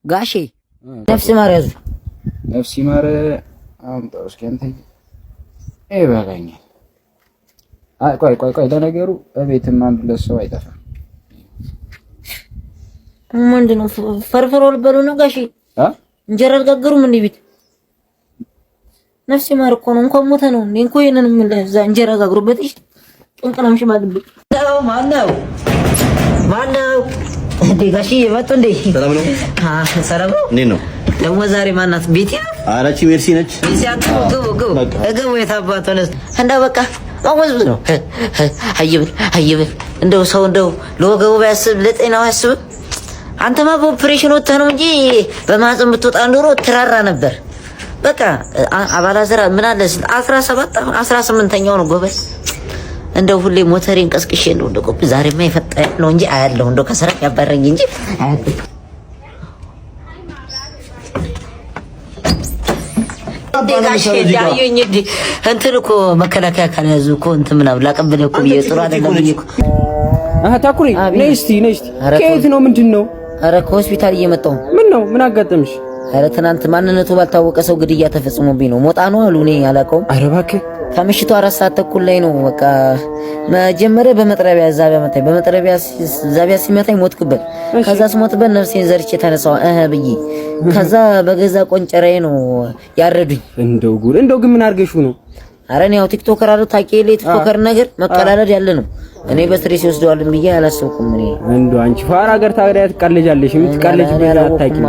ጋሼ ነፍስ ማር ያዙ። ነፍስ ማር አምጣው እስኪ አንተ ይበቃኛል። ቆይ ለነገሩ እቤትም አንድ ለሰው አይጠፋም። ምንድነው ፈርፈሮ ልበሉ ነው ጋሼ? እንጀራ አልጋገሩም እንዴ ቤት? ነፍስ ማር እኮ ነው እንኳን ሞተ ነው እንዴ? እንኳን ይሄንን ምን ለዛ እንጀራ ጋግሩበት። እሺ ጥንቅናም ሽማግሌ ነው። ማነው እንዴ ጋሼ መጡ እንዴ? ሰላም ነው? ሰላም ነው። እንዴ ነው ደግሞ ዛሬ ማናት? ቤቲ አራቺ ሜርሲ ነች። ገቡ የታባቱ ነስ እንደው በቃ ማወዝ ነው። አይብል እንደው ሰው እንደው ለወገቡ ባያስብ ለጤናው ያስብ። አንተማ በኦፕሬሽን ወጥተህ ነው እንጂ በማህፀን ብትወጣ ኑሮ ትራራ ነበር። በቃ አባላዘራ ምን አለ 17 18ኛው ነው ጎበዝ። እንደው ሁሌ ሞተሬን ቀስቅሼ እንደው ቆብ ዛሬማ ይፈጣ ነው እንጂ አያለሁ እንደው ከሰራ ያባረኝ እንጂ ዳሽ ዳዩኝ እንዴ እንትን እኮ መከላከያ ካልያዙ እኮ እንትን ምናምን ላቀበለው እኮ ጥሩ አይደለም እኮ። ታኩሪ ነይ እስቲ ከየት ነው ምንድነው? ኧረ ከሆስፒታል እየመጣሁ። ምን ነው ምን አጋጠምሽ? ኧረ ትናንት ማንነቱ ባልታወቀ ሰው ግድያ ተፈጽሞብኝ ነው። ሞጣ ነው አሉ። እኔ አላውቀውም። ኧረ እባክህ ከምሽቱ 4 ሰዓት ተኩል ላይ ነው። በቃ መጀመሪያ በመጥረቢያ ዛቢያ ሲመታኝ ሞትኩበት። ከዛ ስሞትበት ነፍሴን ዘርቼ ተነሳው ብዬ ከዛ በገዛ ቆንጨራዬ ነው ያረዱኝ። እንደው ግን ምን አድርገሽው ነው? ኧረ እኔ ያው ቲክቶከር አሉ ታውቂው ቲክቶከር ነገር መቀላለድ ያለ ነው። እኔ በስትሬስ ይወስደዋል ብዬ አላሰብኩም። እኔ እንደው አንቺ ፋራ ሀገር ታዲያ ትቀልጃለሽ። የምትቀልጅ ቢሆን አታውቂም።